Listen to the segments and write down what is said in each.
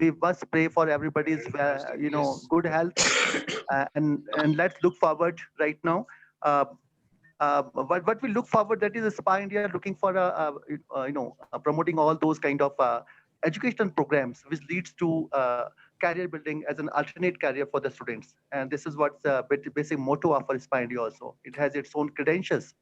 we must pray for everybody's good health, and let's look forward right now. Uh, what we look forward, that is Spa India looking for promoting all those kind of educational programs which leads to career building as an alternate career for the students. And this is what's the basic motto of our Spa India also. It has its own credentials,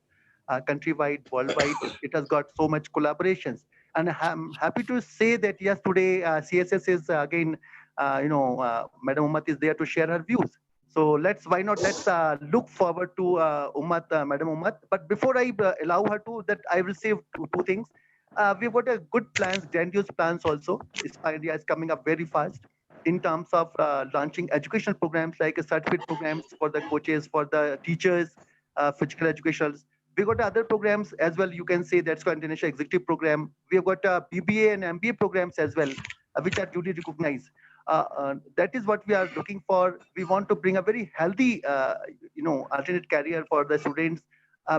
countrywide, worldwide. It has got so much collaborations, and I'm happy to say that yes, today CSS is again, Madam Ummat is there to share her views. So why not? Let's look forward to Ummat, Madam Ummat. But before I allow her to, that I will say two things. We've got a good plans, grandiose plans also. Spa India is coming up very fast in terms of launching educational programs like certificate programs for the coaches, for the teachers, physical educationals. We got other programs as well. You can say that's called international executive program. We have got BBA and MBA programs as well, which are duly recognized. That is what we are looking for. We want to bring a very healthy, alternate career for the students.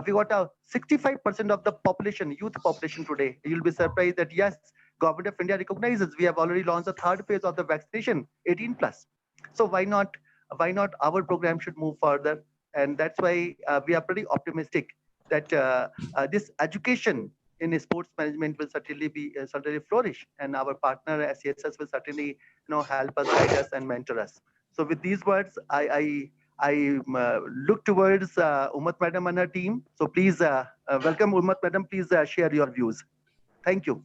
We got a 65% of the population, youth population today. You'll be surprised that yes, Government of India recognizes we have already launched the third phase of the vaccination, 18 plus. So why not? Why not our program should move further? And that's why we are pretty optimistic that this education in sports management will certainly be certainly flourish, and our partner SCSS will certainly help us, guide us, and mentor us. So with these words, I look towards Ummat Madam and her team. So please welcome Ummat Madam. Please share your views. Thank you.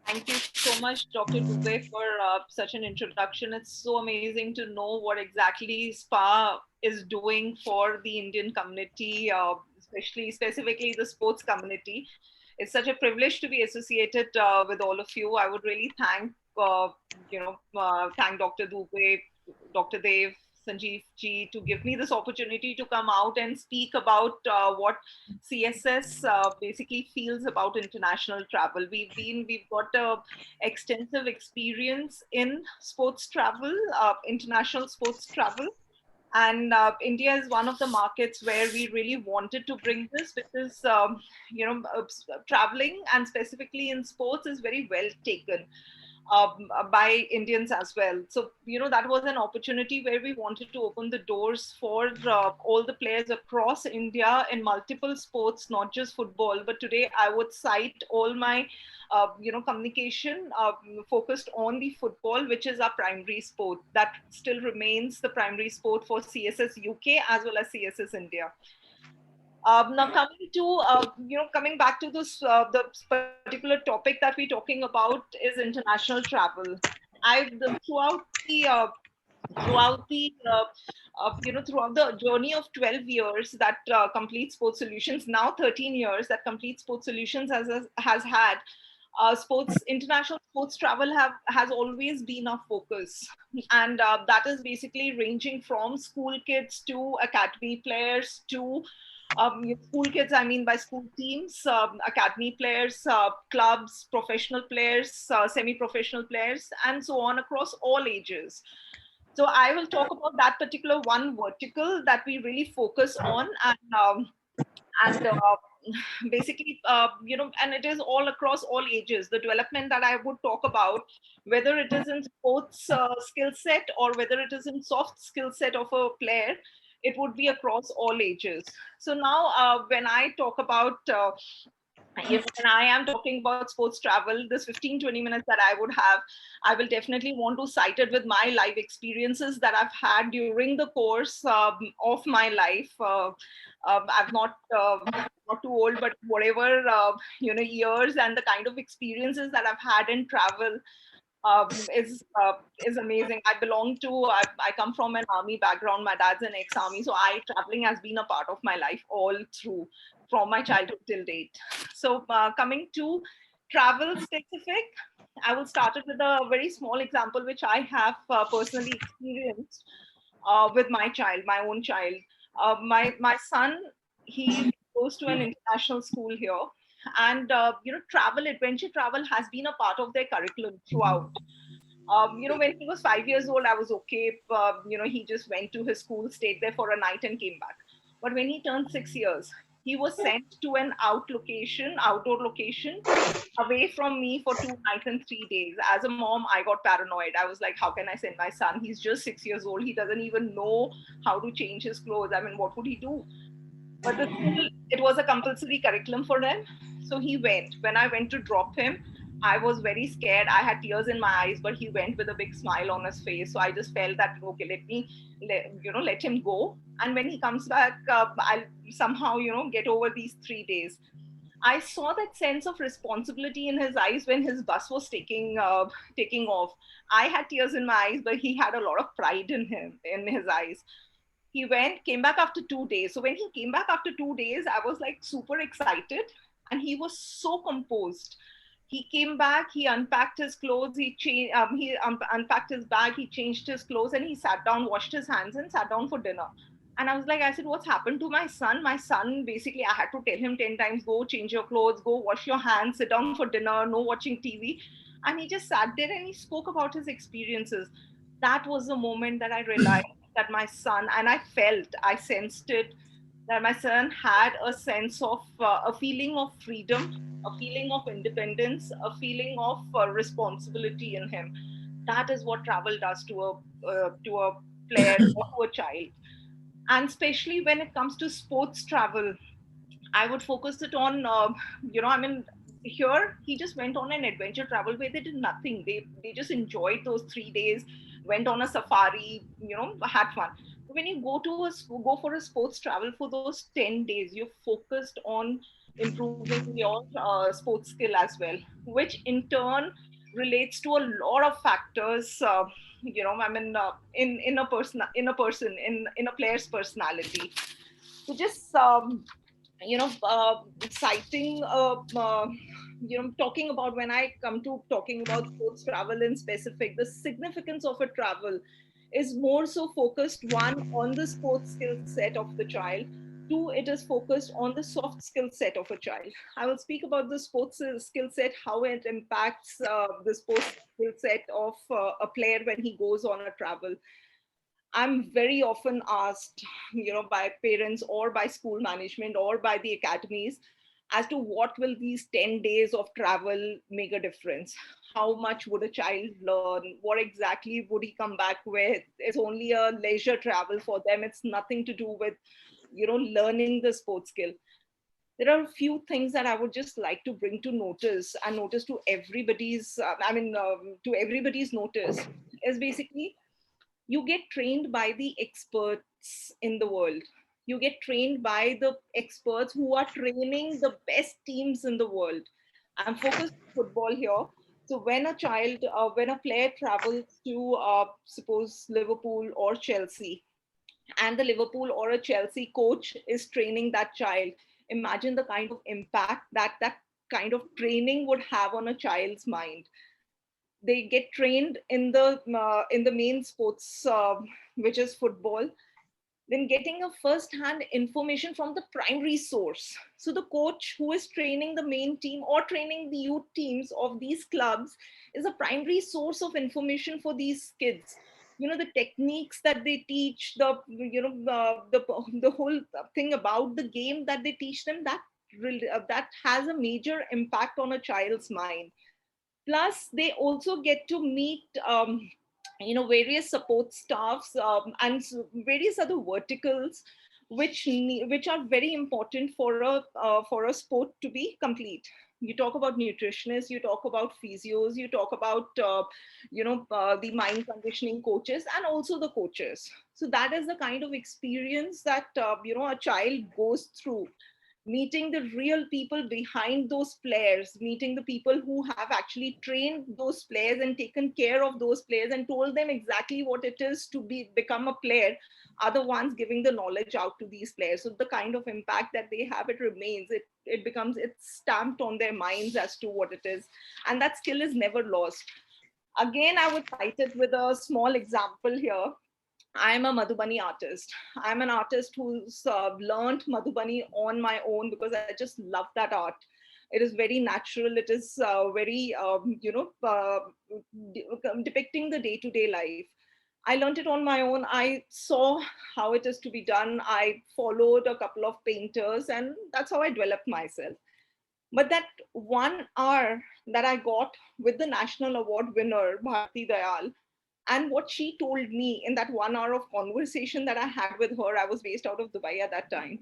Thank you so much, Dr. Dubey, for such an introduction. It's so amazing to know what exactly SPA is doing for the Indian community, specifically the sports community. It's such a privilege to be associated with all of you. I would really thank Dr. Dubey, Dr. Dev, Sanjeev ji, to give me this opportunity to come out and speak about what CSS basically feels about international travel. We've got extensive experience in sports travel, international sports travel. And India is one of the markets where we really wanted to bring this because, traveling and specifically in sports is very well taken by Indians as well. So, that was an opportunity where we wanted to open the doors for all the players across India in multiple sports, not just football. But today I would cite all my, communication focused on the football, which is our primary sport. That still remains the primary sport for CSS UK as well as CSS India. Now coming back to this, the particular topic that we're talking about is international travel. Throughout the journey of 12 years that Complete Sports Solutions, now 13 years that Complete Sports Solutions has had, international sports travel has always been our focus, and that is basically ranging from school kids to academy players to school kids, I mean by school teams, academy players, clubs, professional players, semi-professional players, and so on across all ages. So I will talk about that particular one vertical that we really focus on, and basically, and it is all across all ages. The development that I would talk about, whether it is in sports skill set or whether it is in soft skill set of a player, it would be across all ages. So now, when I talk about when I am talking about sports travel, this 15-20 minutes that I would have, I will definitely want to cite it with my life experiences that I've had during the course of my life. I'm not too old, but whatever years and the kind of experiences that I've had in travel is amazing. I come from an army background. My dad's an ex-army, so traveling has been a part of my life all through, from my childhood till date. So coming to travel specific, I will start it with a very small example which I have personally experienced with my own child. My son, he goes to an international school here, and adventure travel has been a part of their curriculum throughout. When he was 5 years old, I was okay. He just went to his school, stayed there for a night, and came back. But when he turned 6 years, he was sent to an outdoor location, away from me for 2 nights and 3 days. As a mom, I got paranoid. I was like, how can I send my son? He's just 6 years old. He doesn't even know how to change his clothes. I mean, what would he do? But still, it was a compulsory curriculum for them. So he went. When I went to drop him, I was very scared. I had tears in my eyes, but he went with a big smile on his face. So I just felt that, okay, let him go. And when he comes back, I'll somehow, get over these 3 days. I saw that sense of responsibility in his eyes when his bus was taking off. I had tears in my eyes, but he had a lot of pride in his eyes. He came back after 2 days. So when he came back after 2 days, I was like super excited, and he was so composed. He came back, he unpacked his clothes, unpacked his bag, he changed his clothes, and he sat down, washed his hands, and sat down for dinner. And I said, what's happened to my son? My son, basically, I had to tell him 10 times, go change your clothes, go wash your hands, sit down for dinner, no watching TV. And he just sat there and he spoke about his experiences. That was the moment that I realized that my son, and I sensed it, that my son had a sense of a feeling of freedom, a feeling of independence, a feeling of responsibility in him. That is what travel does to a player or to a child. And especially when it comes to sports travel, I would focus it on, I mean, here he just went on an adventure travel where they did nothing. They just enjoyed those 3 days, went on a safari, had fun. But when you go for a sports travel for those 10 days, you're focused on improving your sports skill as well, which in turn relates to a lot of factors. In a player's personality. So just citing talking about, when I come to talking about sports travel in specific, the significance of a travel is more so focused, one, on the sports skill set of the child. Two, it is focused on the soft skill set of a child. I will speak about the sports skill set, how it impacts the sports skill set of a player when he goes on a travel. I'm very often asked, by parents or by school management or by the academies, as to what will these 10 days of travel make a difference? How much would a child learn? What exactly would he come back with? It's only a leisure travel for them. It's nothing to do with, learning the sports skill. There are a few things that I would just like to bring to notice, and notice to everybody's notice, is basically, you get trained by the experts in the world. You get trained by the experts who are training the best teams in the world. I'm focused on football here. So when a player travels to, suppose, Liverpool or Chelsea, and the Liverpool or a Chelsea coach is training that child, imagine the kind of impact that kind of training would have on a child's mind. They get trained in the main sports, which is football, then getting a first hand information from the primary source. So the coach who is training the main team or training the youth teams of these clubs is a primary source of information for these kids. The techniques that they teach, the whole thing about the game that they teach them, that has a major impact on a child's mind. Plus they also get to meet various support staffs, and various other verticals, which are very important for a sport to be complete. You talk about nutritionists, you talk about physios, you talk about the mind conditioning coaches, and also the coaches. So that is the kind of experience that a child goes through, meeting the real people behind those players, meeting the people who have actually trained those players and taken care of those players and told them exactly what it is to become a player, are the ones giving the knowledge out to these players. So the kind of impact that they have, it remains, it's stamped on their minds as to what it is, and that skill is never lost. Again, I would cite it with a small example here. I'm a Madhubani artist. I'm an artist who's learned Madhubani on my own because I just love that art. It is very natural. It is very, depicting the day-to-day life. I learned it on my own. I saw how it is to be done. I followed a couple of painters, and that's how I developed myself. But that 1 hour that I got with the national award winner, Bharti Dayal, and what she told me in that 1 hour of conversation that I had with her, I was based out of Dubai at that time.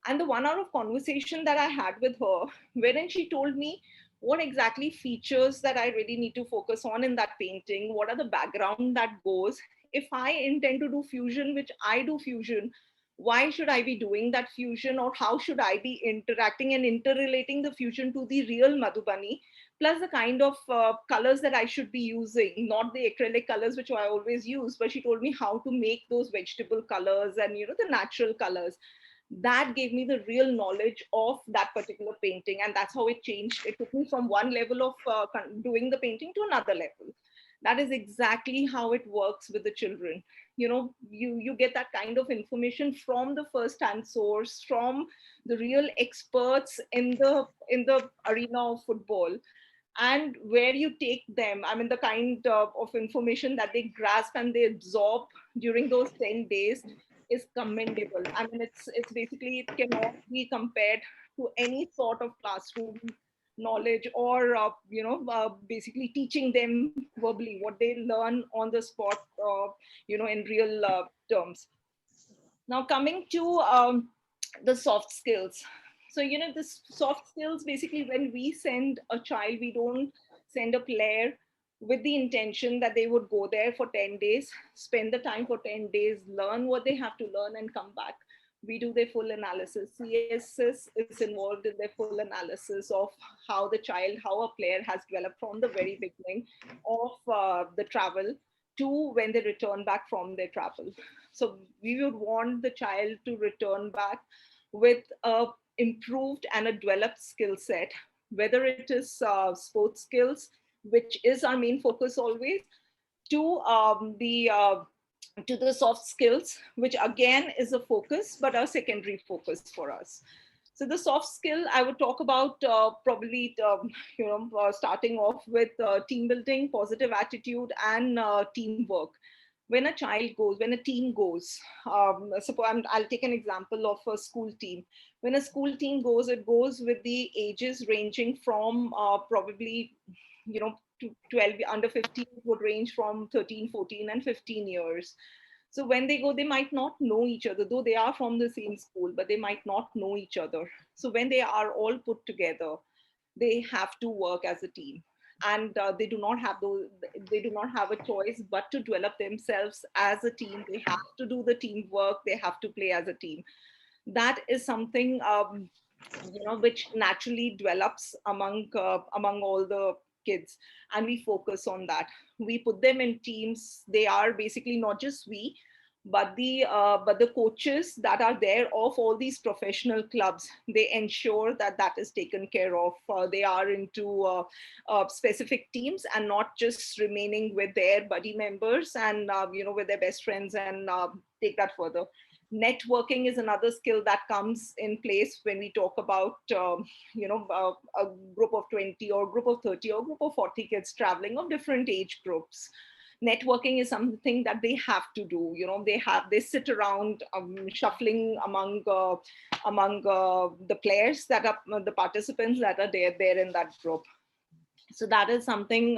And the 1 hour of conversation that I had with her, wherein she told me what exactly features that I really need to focus on in that painting, what are the background that goes. If I intend to do fusion, which I do fusion, why should I be doing that fusion, or how should I be interacting and interrelating the fusion to the real Madhubani, plus the kind of colors that I should be using, not the acrylic colors which I always use, but she told me how to make those vegetable colors and the natural colors. That gave me the real knowledge of that particular painting, and that's how it changed. It took me from one level of doing the painting to another level. That is exactly how it works with the children. You get that kind of information from the first hand source, from the real experts in the arena of football. And where you take them, I mean, the kind of information that they grasp and they absorb during those 10 days is commendable. I mean, it's basically, it cannot be compared to any sort of classroom knowledge, or basically teaching them verbally what they learn on the spot, in real terms. Now, coming to the soft skills. So, this soft skills, basically, when we send a child, we don't send a player with the intention that they would go there for 10 days, spend the time for 10 days, learn what they have to learn, and come back. We do their full analysis. CSS is involved in their full analysis of how the child, how a player has developed from the very beginning of the travel to when they return back from their travel. So we would want the child to return back with a improved and a developed skill set, whether it is sports skills, which is our main focus always, to the soft skills, which again is a focus, but a secondary focus for us. So the soft skill I would talk about, probably, starting off with team building, positive attitude, and teamwork. When a child goes, when a team goes, I'll take an example of a school team. When a school team goes, it goes with the ages ranging from probably, to 12, under 15 would range from 13, 14, and 15 years. So when they go, they might not know each other, though they are from the same school, but they might not know each other. So when they are all put together, they have to work as a team. And they do not have a choice but to develop themselves as a team. They have to do the teamwork. They have to play as a team. That is something, which naturally develops among all the kids, and we focus on that. We put them in teams. They are basically not just we, but the coaches that are there of all these professional clubs. They ensure that that is taken care of. They are into specific teams, and not just remaining with their buddy members and with their best friends, and take that further. Networking is another skill that comes in place when we talk about a group of 20 or group of 30 or group of 40 kids traveling of different age groups. Networking is something that they have to do. They sit around, shuffling among the players that are the participants that are there in that group. So that is something,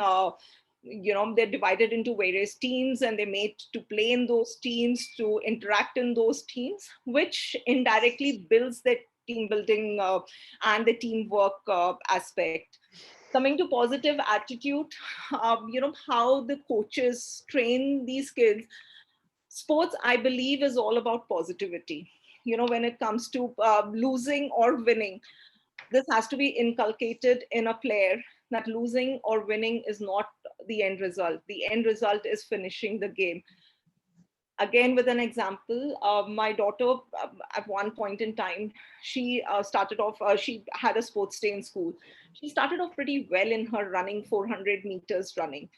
they're divided into various teams, and they're made to play in those teams, to interact in those teams, which indirectly builds their team building and the teamwork aspect. Coming to positive attitude, how the coaches train these kids. Sports, I believe, is all about positivity. When it comes to losing or winning, this has to be inculcated in a player, that losing or winning is not the end result. The end result is finishing the game. Again, with an example, my daughter, at one point in time, she started off, she had a sports day in school. She started off pretty well in her running, 400 meters running.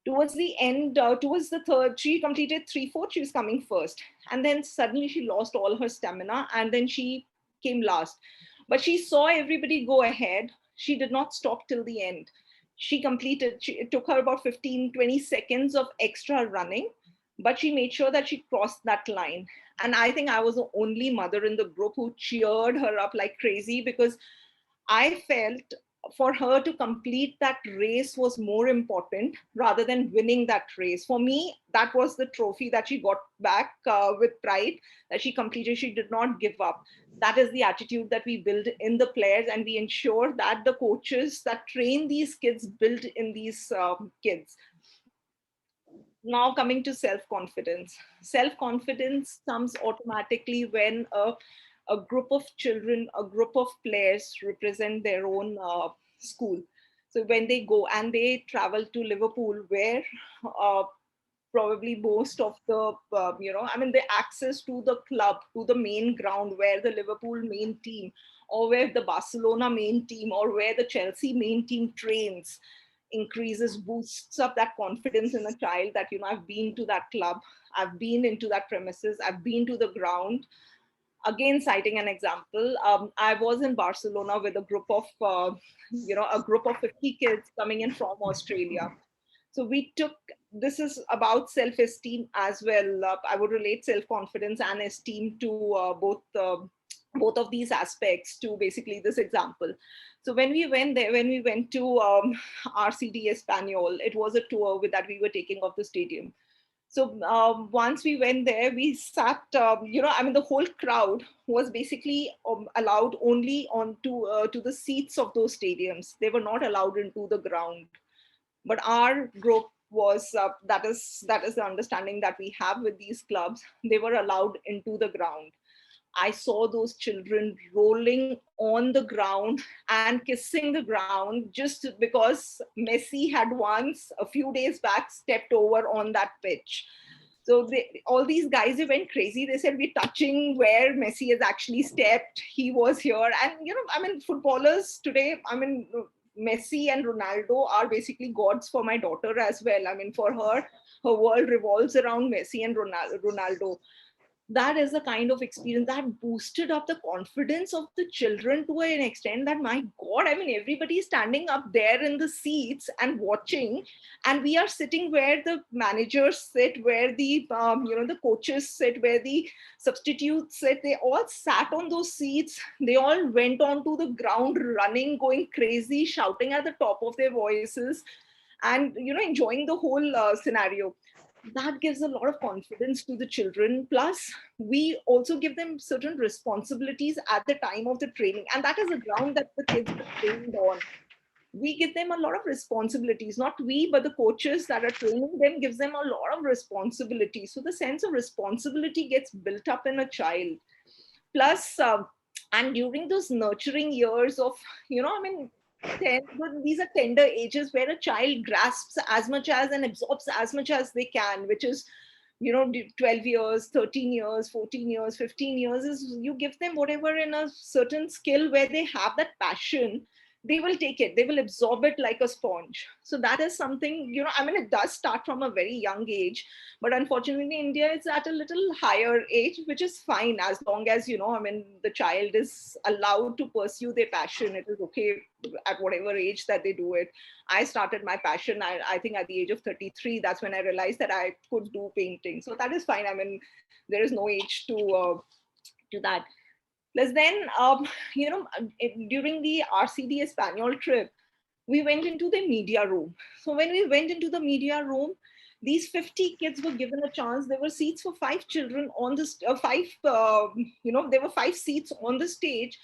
Towards the end, towards the third, she completed 3/4, she was coming first. And then suddenly she lost all her stamina, and then she came last. But she saw everybody go ahead. She did not stop till the end. It took her about 15, 20 seconds of extra running, but she made sure that she crossed that line. And I think I was the only mother in the group who cheered her up like crazy, because I felt for her to complete that race was more important rather than winning that race. For me, that was the trophy that she got back with pride, that she completed. She did not give up. That is the attitude that we build in the players, and we ensure that the coaches that train these kids build in these kids. Now coming to self-confidence. Self-confidence comes automatically when a group of children, a group of players represent their own school. So when they go and they travel to Liverpool, where uh, probably most of the the access to the club, to the main ground where the Liverpool main team, or where the Barcelona main team, or where the Chelsea main team trains, increases, boosts up that confidence in a child that, I've been to that club, I've been into that premises, I've been to the ground. Again, citing an example, I was in Barcelona with a group of a group of 50 kids coming in from Australia. So we took, this is about self-esteem as well. I would relate self-confidence and esteem to both of these aspects to basically this example. So when we went there, when we went to RCD Espanol, it was a tour with that we were taking of the stadium. So once we went there, we sat, the whole crowd was basically allowed only onto to the seats of those stadiums. They were not allowed into the ground. But our group was, that is the understanding that we have with these clubs. They were allowed into the ground. I saw those children rolling on the ground and kissing the ground just because Messi had once, a few days back, stepped over on that pitch. So all these guys, they went crazy. They said, we're touching where Messi has actually stepped. He was here. And, footballers today, Messi and Ronaldo are basically gods for my daughter as well. For her, her world revolves around Messi and Ronaldo. That is the kind of experience that boosted up the confidence of the children to an extent that, my God, everybody is standing up there in the seats and watching, and we are sitting where the managers sit, where the the coaches sit, where the substitutes sit. They all sat on those seats. They all went onto the ground, running, going crazy, shouting at the top of their voices, and enjoying the whole scenario. That gives a lot of confidence to the children. Plus, we also give them certain responsibilities at the time of the training, and that is the ground that the kids are trained on. We give them a lot of responsibilities, not we, but the coaches that are training them gives them a lot of responsibility. So the sense of responsibility gets built up in a child. Plus, and during those nurturing years of, these are tender ages where a child grasps as much as and absorbs as much as they can, which is 12 years, 13 years, 14 years, 15 years, is you give them whatever in a certain skill where they have that passion. They will take it, they will absorb it like a sponge. So that is something, it does start from a very young age, but unfortunately India is at a little higher age, which is fine as long as the child is allowed to pursue their passion. It is okay at whatever age that they do it. I started my passion, I think at the age of 33. That's when I realized that I could do painting. So that is fine. There is no age to that. Plus then, during the RCD Espanol trip, we went into the media room. So when we went into the media room, these 50 kids were given a chance. There were seats for 5 children on this, there were 5 seats on the stage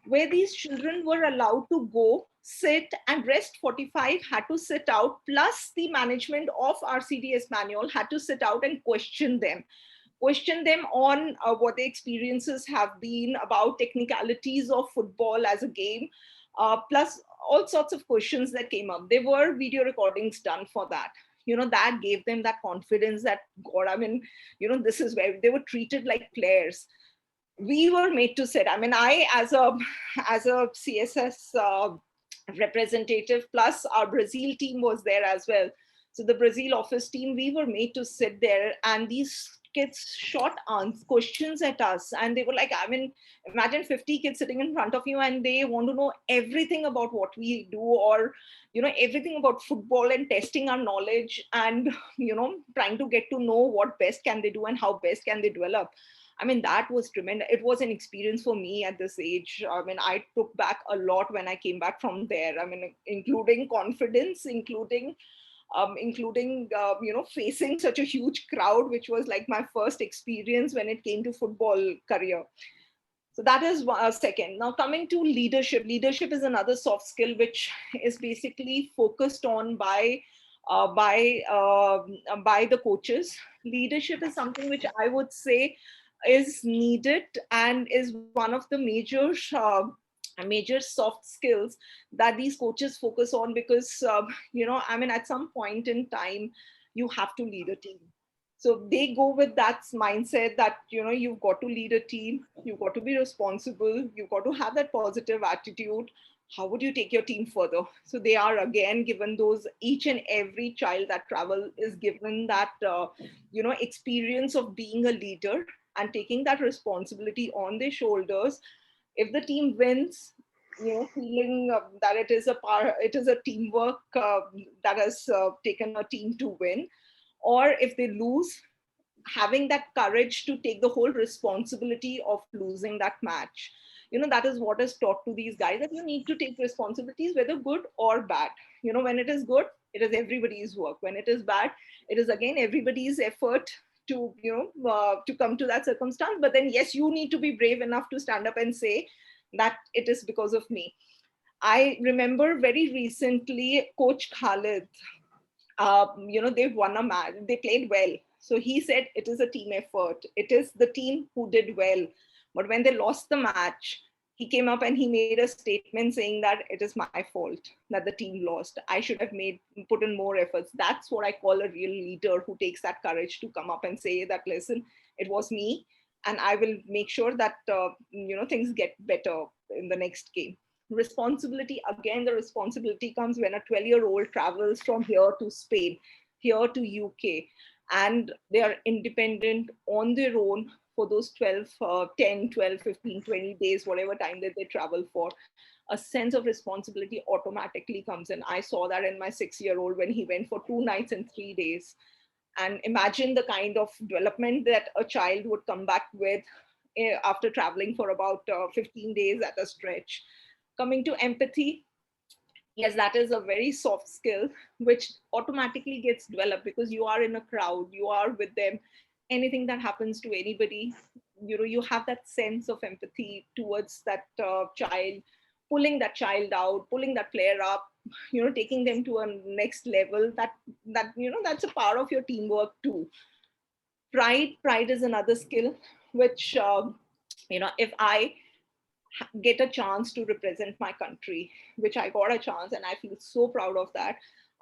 where these children were allowed to go, sit, and rest 45 had to sit out. Plus the management of RCD Espanol had to sit out and question them on what their experiences have been about technicalities of football as a game, plus all sorts of questions that came up. There were video recordings done for that. That gave them that confidence that, God, this is where they were treated like players. We were made to sit. I, as a CSS representative, plus our Brazil team was there as well. So the Brazil office team, we were made to sit there, and these kids shot questions at us, and they were like, I mean, imagine 50 kids sitting in front of you and they want to know everything about what we do, or everything about football, and testing our knowledge, and trying to get to know what best can they do and how best can they develop. I mean, that was tremendous. It was an experience for me at this age. I mean, I took back a lot when I came back from there. I mean, including confidence, including facing such a huge crowd, which was like my first experience when it came to football career. So that is second. Now coming to leadership. Leadership is another soft skill which is basically focused on by the coaches. Leadership is something which I would say is needed and is one of the major soft skills that these coaches focus on, because I mean, at some point in time you have to lead a team. So they go with that mindset that you've got to lead a team, you've got to be responsible, you've got to have that positive attitude. How would you take your team further? So they are again given those, each and every child that travel is given that experience of being a leader and taking that responsibility on their shoulders. If the team wins, feeling that it is a teamwork that has taken a team to win. Or if they lose, having that courage to take the whole responsibility of losing that match. That is what is taught to these guys, that you need to take responsibilities, whether good or bad. When it is good, it is everybody's work. When it is bad, it is again everybody's effort to to come to that circumstance. But then yes, you need to be brave enough to stand up and say that it is because of me. I remember very recently Coach Khalid, they won a match, they played well. So he said it is a team effort. It is the team who did well. But when they lost the match, he came up and he made a statement saying that it is my fault that the team lost. I should have put in more efforts. That's what I call a real leader, who takes that courage to come up and say that, listen, it was me, and I will make sure that things get better in the next game. Responsibility, again, the responsibility comes when a 12-year-old travels from here to Spain, here to UK, and they are independent on their own for those 10, 12, 15, 20 days, whatever time that they travel for. A sense of responsibility automatically comes in. I saw that in my 6-year-old when he went for 2 nights and 3 days. And imagine the kind of development that a child would come back with after traveling for about 15 days at a stretch. Coming to empathy, yes, that is a very soft skill which automatically gets developed because you are in a crowd, you are with them. Anything that happens to anybody, you have that sense of empathy towards that child, pulling that child out, pulling that player up, taking them to a next level. That's a part of your teamwork too. Pride is another skill which if I get a chance to represent my country, which I got a chance, and I feel so proud of that.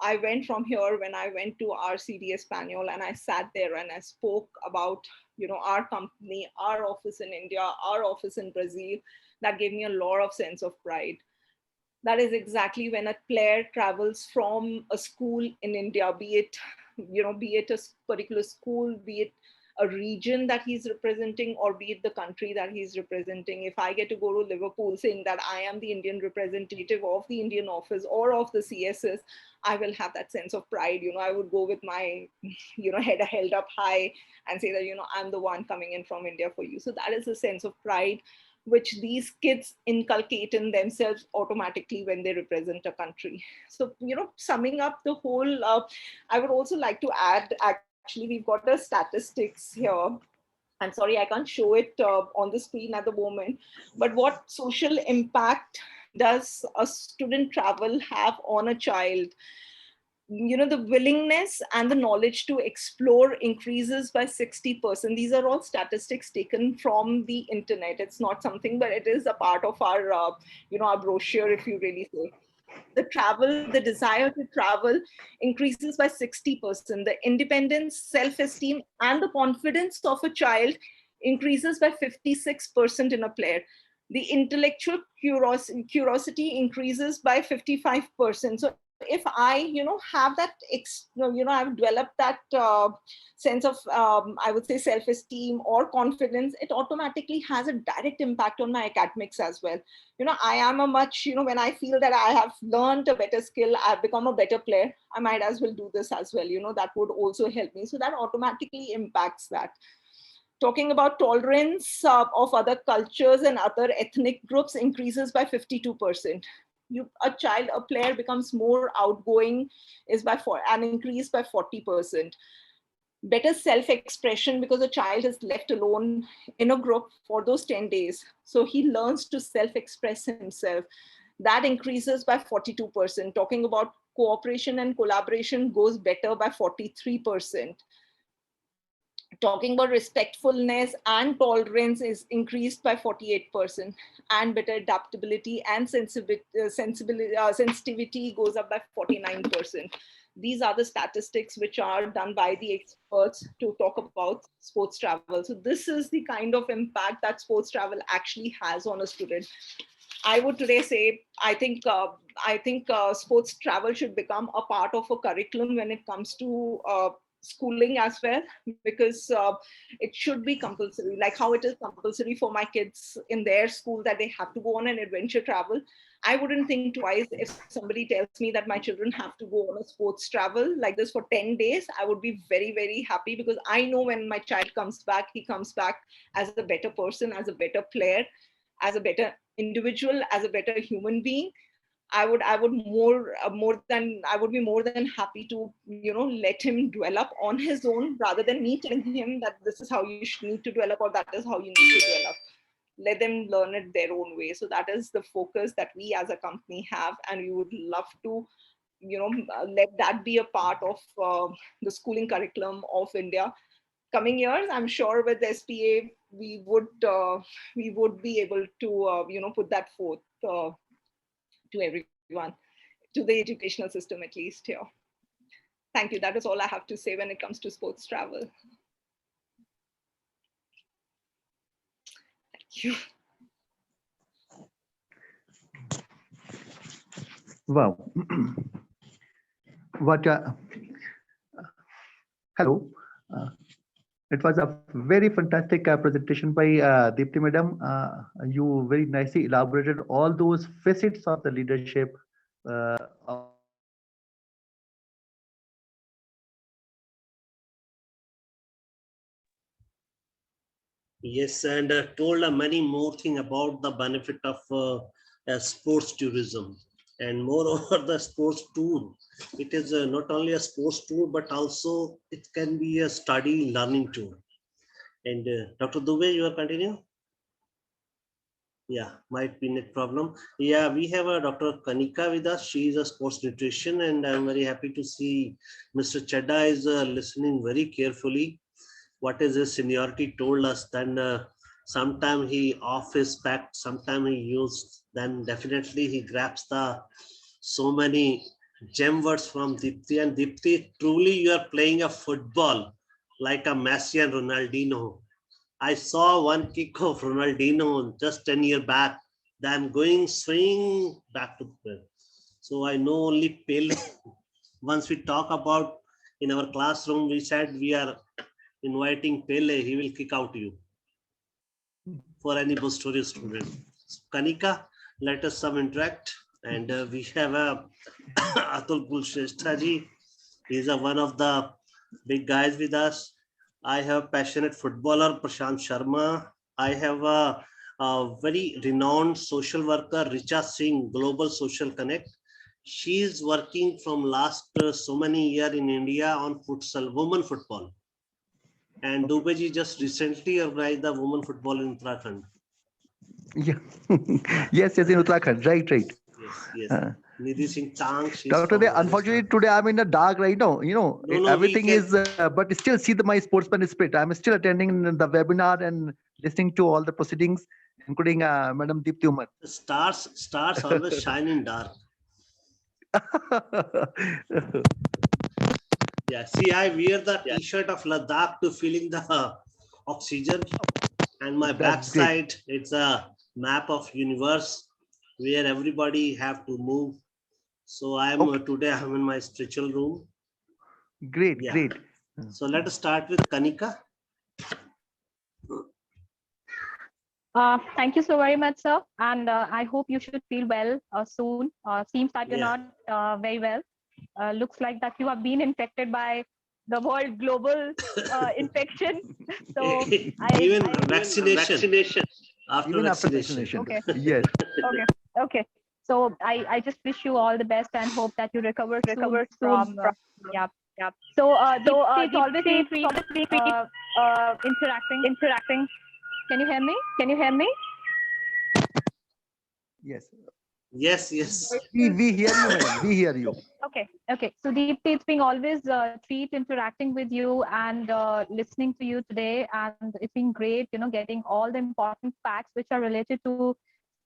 I went from here when I went to RCD Espanol, and I sat there and I spoke about our company, our office in India, our office in Brazil. That gave me a lot of sense of pride. That is exactly when a player travels from a school in India, be it a particular school, be it a region that he's representing, or be it the country that he's representing. If I get to go to Liverpool saying that I am the Indian representative of the Indian office or of the CSS, I will have that sense of pride. I would go with my head held up high and say that I'm the one coming in from India for you. So that is a sense of pride which these kids inculcate in themselves automatically when they represent a country. So summing up the whole, I would also like to add, actually we've got a statistics here. I'm sorry, I can't show it on the screen at the moment, but what social impact does a student travel have on a child? The willingness and the knowledge to explore increases by 60%. These are all statistics taken from the internet. It's not something, but it is a part of our our brochure, if you really say. The desire to travel increases by 60%. The independence, self-esteem, and the confidence of a child increases by 56% in a player. The intellectual curiosity increases by 55%. So if I, have that, I've developed that sense of, I would say, self-esteem or confidence, it automatically has a direct impact on my academics as well. I am a much, when I feel that I have learned a better skill, I've become a better player, I might as well do this as well. That would also help me. So that automatically impacts that. Talking about tolerance of other cultures and other ethnic groups increases by 52%. A player becomes more outgoing is by an increase by 40%. Better self-expression, because a child is left alone in a group for those 10 days. So he learns to self-express himself. That increases by 42%. Talking about cooperation and collaboration goes better by 43%. Talking about respectfulness and tolerance is increased by 48%, and better adaptability and sensitivity goes up by 49%. These are the statistics which are done by the experts to talk about sports travel. So this is the kind of impact that sports travel actually has on a student. I would today say, I think sports travel should become a part of a curriculum when it comes to schooling as well, because it should be compulsory, like how it is compulsory for my kids in their school that they have to go on an adventure travel. I wouldn't think twice if somebody tells me that my children have to go on a sports travel like this for 10 days. I would be very, very happy, because I know when my child comes back, he comes back as a better person, as a better player, as a better individual, as a better human being. I would be more than happy to, let him develop on his own, rather than me telling him that this is how you should need to develop, or that is how you need to develop. Let them learn it their own way. So that is the focus that we as a company have, and we would love to, let that be a part of the schooling curriculum of India. Coming years, I'm sure with SPA, we would be able to, put that forth to everyone, to the educational system at least here. Thank you. That is all I have to say when it comes to sports travel. Thank you. Wow. What? Hello. It was a very fantastic presentation by Deepti Madam. You very nicely elaborated all those facets of the leadership of Yes, and told many more things about the benefit of sports tourism, and moreover the sports tour. It is not only a sports tour, but also it can be a study learning tour. And Dr. Dubey, you are continuing? Yeah, might be net problem. Yeah, we have a Dr. Kanika with us. She is a sports nutrition, and I'm very happy to see Mr. Chadda is listening very carefully. What is his seniority told us, then sometime he off his pack, sometime he used, then definitely he grabs the so many gem words from Deepti. And Deepti, truly you are playing a football like a Messi and Ronaldinho. I saw one kick of Ronaldinho just 10 years back. Then going swing back to the field. So I know only Pele. Once we talk about in our classroom, we said we are inviting Pele, he will kick out you for any Bostorian student. Kanika, let us some interact. And we have Atul Kulshresthaji. He is one of the big guys with us. I have passionate footballer Prashant Sharma. I have a very renowned social worker Richa Singh, Global Social Connect. She is working from last so many years in India on futsal, women football. And Dubey ji just recently organized the women football in Uttarakhand. Yeah. Yes, in Uttarakhand. Right. Yes. Nidhi Singh Tang. Doctor, unfortunately, today I'm in the dark right now. Everything is, but still see my sportsman spirit. I'm still attending the webinar and listening to all the proceedings, including Madam Deepti Ummat. Stars always shine in dark. Yeah, see, I wear the T-shirt of Ladakh to feeling the oxygen, and my backside it's a map of universe where everybody have to move. So today I'm in my spiritual room. Great, Yeah. great. So let us start with Kanika. Thank you so very much, sir. And I hope you should feel well soon. Seems that you're Yeah. not very well. Looks like that you have been infected by the world global infection. So Even I vaccination. After Even after vaccination. vaccination. okay, Yes. okay. So I just wish you all the best and hope that you recover soon from yeah. Yeah. So So Deepti, it's always Deepti, been it's free always been free interacting. interacting. Can you hear me? Can you hear me? Yes. Yes, yes. We hear you, madam. We hear you. Okay. So Deepti, it's been always a treat interacting with you and listening to you today, and it's been great, getting all the important facts which are related to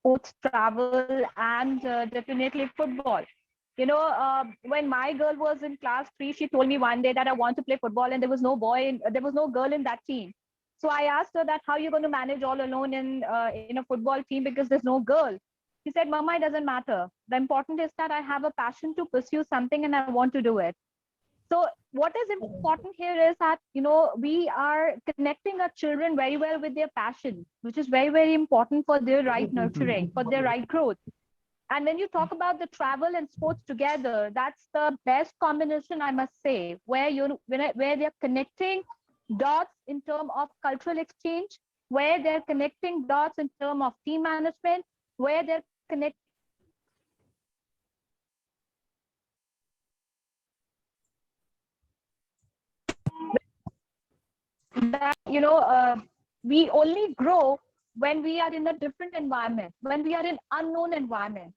sports, travel, and definitely football. When my girl was in class 3, she told me one day that I want to play football, and there was no girl in that team. So I asked her that how you're going to manage all alone in a football team because there's no girl. She said, Mama, it doesn't matter. The important is that I have a passion to pursue something and I want to do it. So what is important here is that, we are connecting our children very well with their passion, which is very, very important for their right nurturing, for their right growth. And when you talk about the travel and sports together, that's the best combination, I must say, where they're connecting dots in terms of cultural exchange, where they're connecting dots in terms of team management, where they're connecting that we only grow when we are in a different environment, when we are in unknown environment.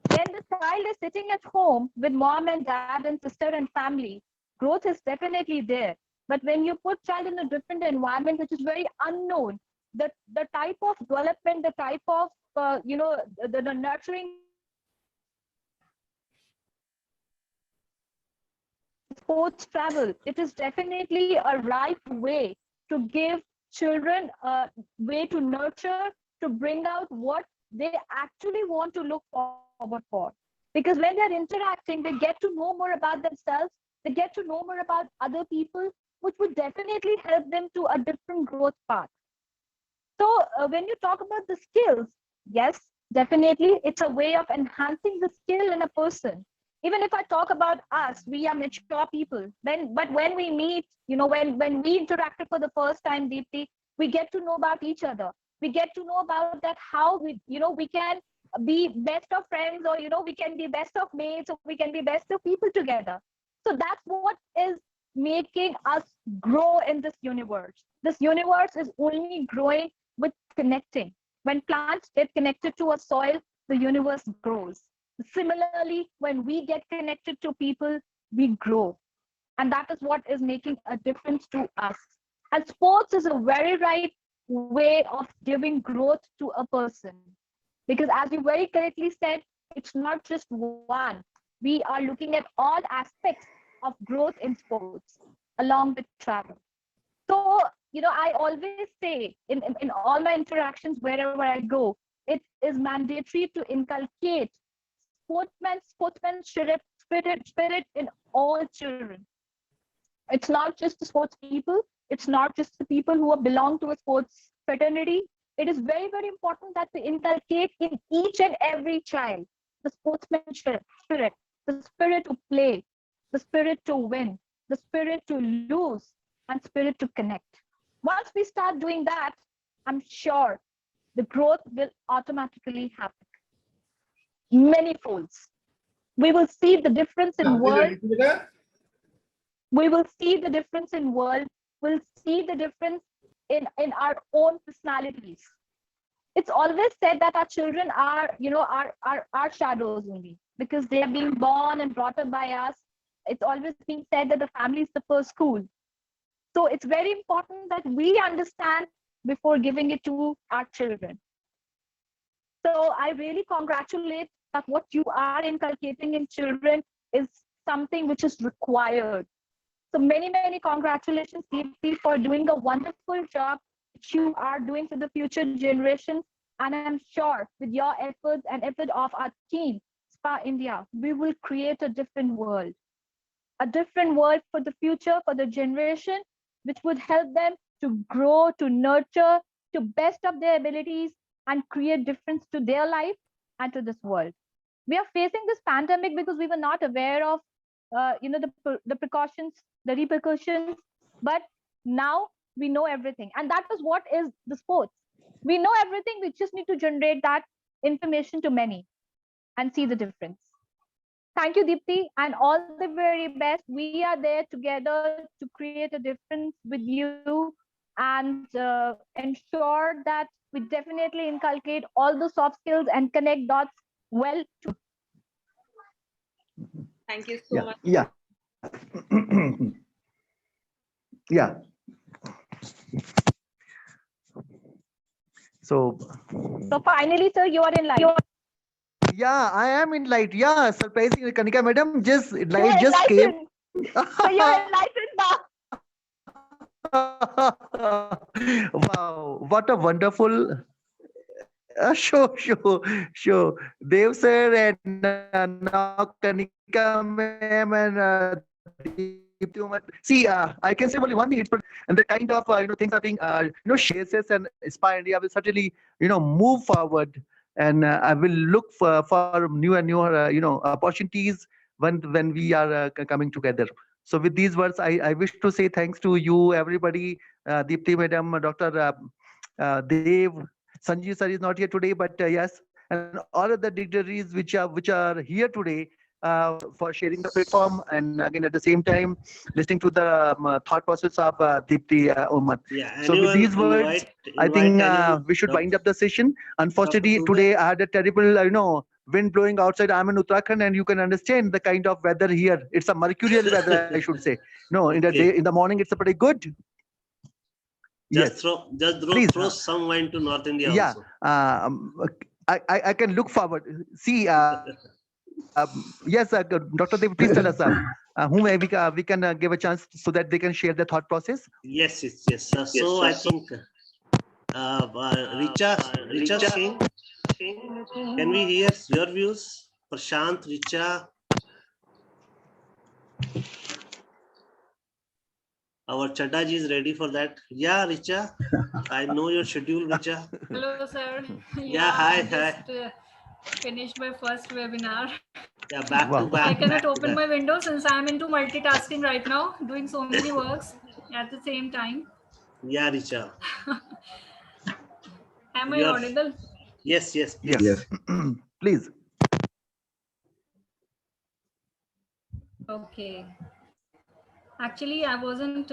When the child is sitting at home with mom and dad and sister and family, growth is definitely there. But when you put child in a different environment which is very unknown, the type of development, the type of the nurturing sports travel, it is definitely a right way to give children a way to nurture, to bring out what they actually want to look forward for. Because when they're interacting, they get to know more about themselves, they get to know more about other people, which would definitely help them to a different growth path. So when you talk about the skills, yes, definitely, it's a way of enhancing the skill in a person. Even if I talk about us, we are mature people. But when we meet, when we interacted for the first time deeply, we get to know about each other. We get to know about that how we can be best of friends, or we can be best of mates, or we can be best of people together. So that's what is making us grow in this universe. This universe is only growing with connecting. When plants get connected to a soil, the universe grows. Similarly, when we get connected to people, we grow. And that is what is making a difference to us. And sports is a very right way of giving growth to a person. Because as you very correctly said, it's not just one. We are looking at all aspects of growth in sports along with travel. So, I always say in all my interactions, wherever I go, it is mandatory to inculcate sportsmanship spirit in all children. It's not just the sports people, it's not just the people who belong to a sports fraternity. It is very, very important that we inculcate in each and every child the sportsmanship spirit, the spirit to play, the spirit to win, the spirit to lose, and spirit to connect. Once we start doing that, I'm sure the growth will automatically happen many folds. We will see the difference in world. We will see the difference in world. We'll see the difference in our own personalities. It's always said that our children are, our shadows only, because they are being born and brought up by us. It's always being said that the family is the first school. So it's very important that we understand before giving it to our children. So I really congratulate that what you are inculcating in children is something which is required. So many, many congratulations, Deepti, for doing a wonderful job which you are doing for the future generations. And I'm sure with your efforts and effort of our team, Spa India, we will create a different world for the future, for the generation, which would help them to grow, to nurture, to best up their abilities and create difference to their life and to this world. We are facing this pandemic because we were not aware of, the precautions, the repercussions, but now we know everything. And that is what is the sports. We know everything. We just need to generate that information to many and see the difference. Thank you, Deepti, and all the very best. We are there together to create a difference with you and ensure that we definitely inculcate all the soft skills and connect dots well. Thank you so Yeah, much. yeah. Yeah. So So finally, sir, you are in line. yeah, I am in light. Yeah, surprisingly, Kanika madam, just You're light just came. enlightened. So you're enlightened now. Wow, what a wonderful sure. Dev sir and now Kanika ma'am and Deepti Ummat. See, I can say only one thing. And the kind of things are being shared. CSS and Spa India will certainly move forward, and I will look for new and newer opportunities when we are coming together. So with these words, I wish to say thanks to you, everybody, Deepti madam, Dr. Dev, Sanjeev sir is not here today, but yes, and all of the dignitaries which are here today for sharing the platform, and again at the same time listening to the thought process of Deepti Ummat. Yeah, So with anyone these words, I invite think anyone. we should wind up the session. Dr. Unfortunately, Dubey? today I had a terrible, wind blowing outside. I'm in Uttarakhand, and you can understand the kind of weather here. It's a mercurial weather, I should say. No, in the Okay. day, in the morning, it's a pretty good. Yes. Just Please. throw some wine to North India Yeah. also. I can look forward. See, yes, Dr. Dev, please tell us whom we can give a chance so that they can share their thought process. Yes. So I think Richa Singh, can we hear your views? Prashant, Richa. Our Chadda ji is ready for that. Yeah, Richa. I know your schedule, Richa. Hello, sir. Yeah, hi. Just finished my first webinar. Yeah, back Wow. to back. I cannot back to open back. my window since I'm into multitasking right now, doing so many works at the same time. Yeah, Richa. Am I audible? Yes, please. Yes. Please. Okay. Actually, I wasn't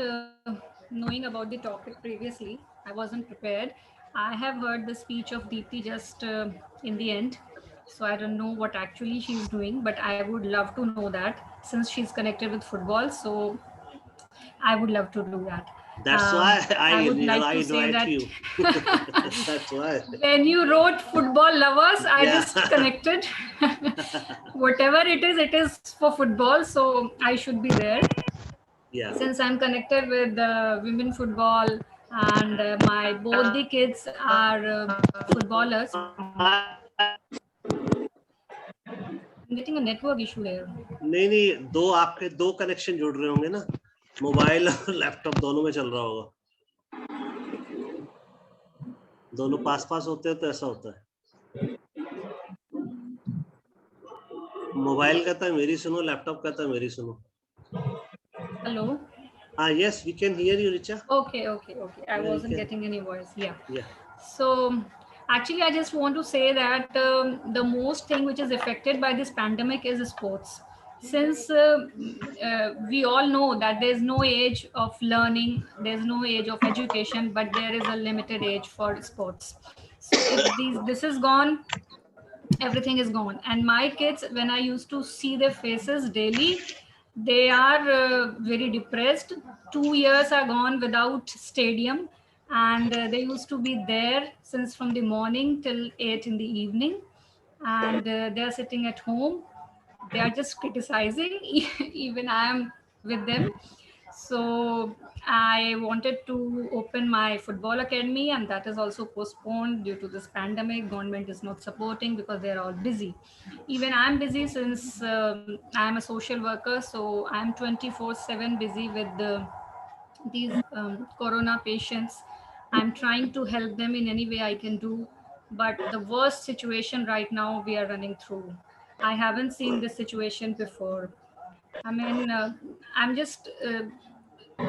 knowing about the topic previously. I wasn't prepared. I have heard the speech of Deepti just in the end. So I don't know what actually she's doing, but I would love to know that since she's connected with football. So I would love to do that. That's why I would like to say invite that you. That's why. when you wrote football lovers, I Yeah. just connected. Whatever it is for football, so I should be there. Yeah. Since I'm connected with women football and my both the kids are footballers. I'm getting a network issue here. नहीं आपके दो connection जुड़ रहे होंगे ना, mobile और laptop दोनों में चल रहा होगा, दोनों पास होते हैं तो ऐसा होता है। मोबाइल कहता है मेरी सुनो, लैपटॉप कहता है मेरी सुनो। Hello. Yes, we can hear you, Richa. Okay. I wasn't getting any voice. Yeah. So actually, I just want to say that the most thing which is affected by this pandemic is sports. Since we all know that there's no age of learning, there's no age of education, but there is a limited age for sports. So if this is gone, everything is gone. And my kids, when I used to see their faces daily, they are very depressed. 2 years are gone without stadium, and they used to be there since from the morning till 8 in the evening, and they are sitting at home. They are just criticizing. Even I am with them. So I wanted to open my football academy, and that is also postponed due to this pandemic. Government is not supporting because they're all busy. Even I'm busy since I'm a social worker, so I'm 24/7 busy with these corona patients. I'm trying to help them in any way I can do, but the worst situation right now we are running through. I haven't seen this situation before. I mean, I'm just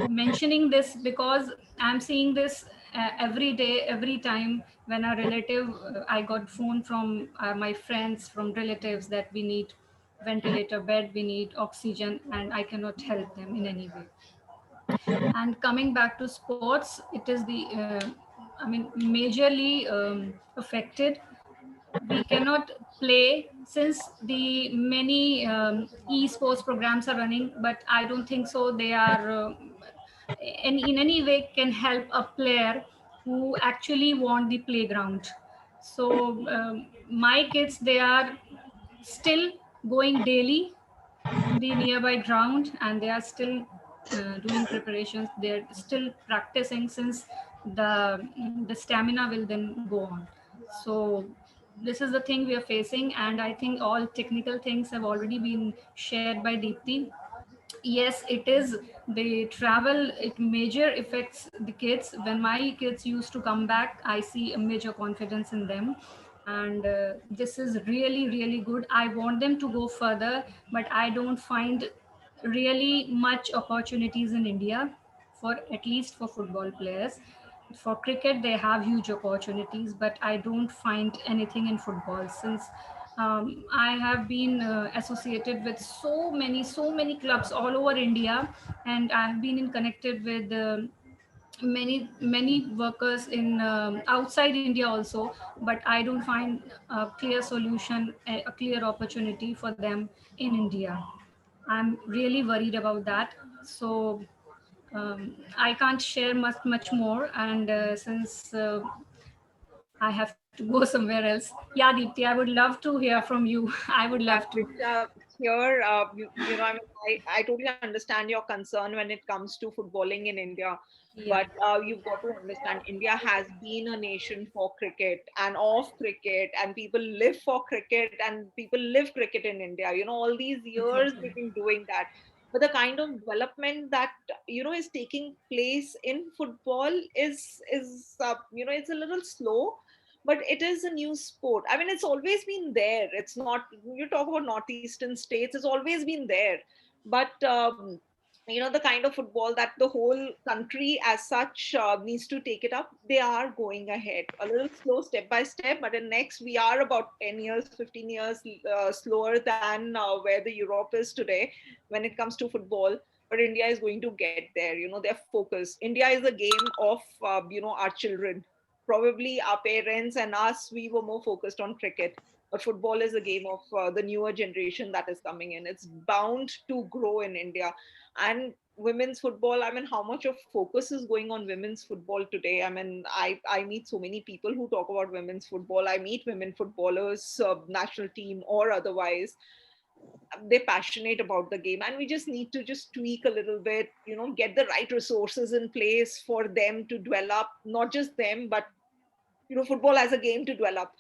mentioning this because I'm seeing this every day, every time when a relative, I got phone from my friends, from relatives that we need ventilator bed, we need oxygen, and I cannot help them in any way. And coming back to sports, it is the, I mean, majorly affected. We cannot play since the many esports programs are running, but I don't think so they are in any way can help a player who actually want the playground. So my kids, they are still going daily to the nearby ground, and they are still doing preparations, they're still practicing, since the stamina will then go on. So this is the thing we are facing, and I think all technical things have already been shared by Deepti. Yes, it is, the travel, it major affects the kids. When my kids used to come back, I see a major confidence in them, and this is really really good. I want them to go further, but I don't find really much opportunities in India, for at least for football players. For cricket they have huge opportunities, but I don't find anything in football, since I have been associated with so many clubs all over India, and I have been in connected with many workers in outside India also, but I don't find a clear solution, a clear opportunity for them in India. I'm really worried about that. So I can't share much more, and since I have to go somewhere else. Yeah, Deepti, I would love to hear from you. I would love Yeah, to. but here, I mean, I totally understand your concern when it comes to footballing in India. Yeah. But you've got to understand, India has been a nation for cricket and of cricket, and people live for cricket, and people live cricket in India. All these years Exactly. we've been doing that. But the kind of development that is taking place in football is it's a little slow, but it is a new sport. I mean, it's always been there. It's not, you talk about northeastern states, it's always been there. But the kind of football that the whole country as such needs to take it up, they are going ahead a little slow, step by step. But in next, we are about 10 years, 15 years slower than where the Europe is today when it comes to football. But India is going to get there. They're focused. India is a game of our children. Probably our parents and us, we were more focused on cricket. But football is a game of the newer generation that is coming in. It's bound to grow in India. And women's football, I mean, how much of focus is going on women's football today? I mean, I meet so many people who talk about women's football. I meet women footballers, national team or otherwise. They're passionate about the game, and we just need to just tweak a little bit, get the right resources in place for them to develop, not just them, but football as a game to develop.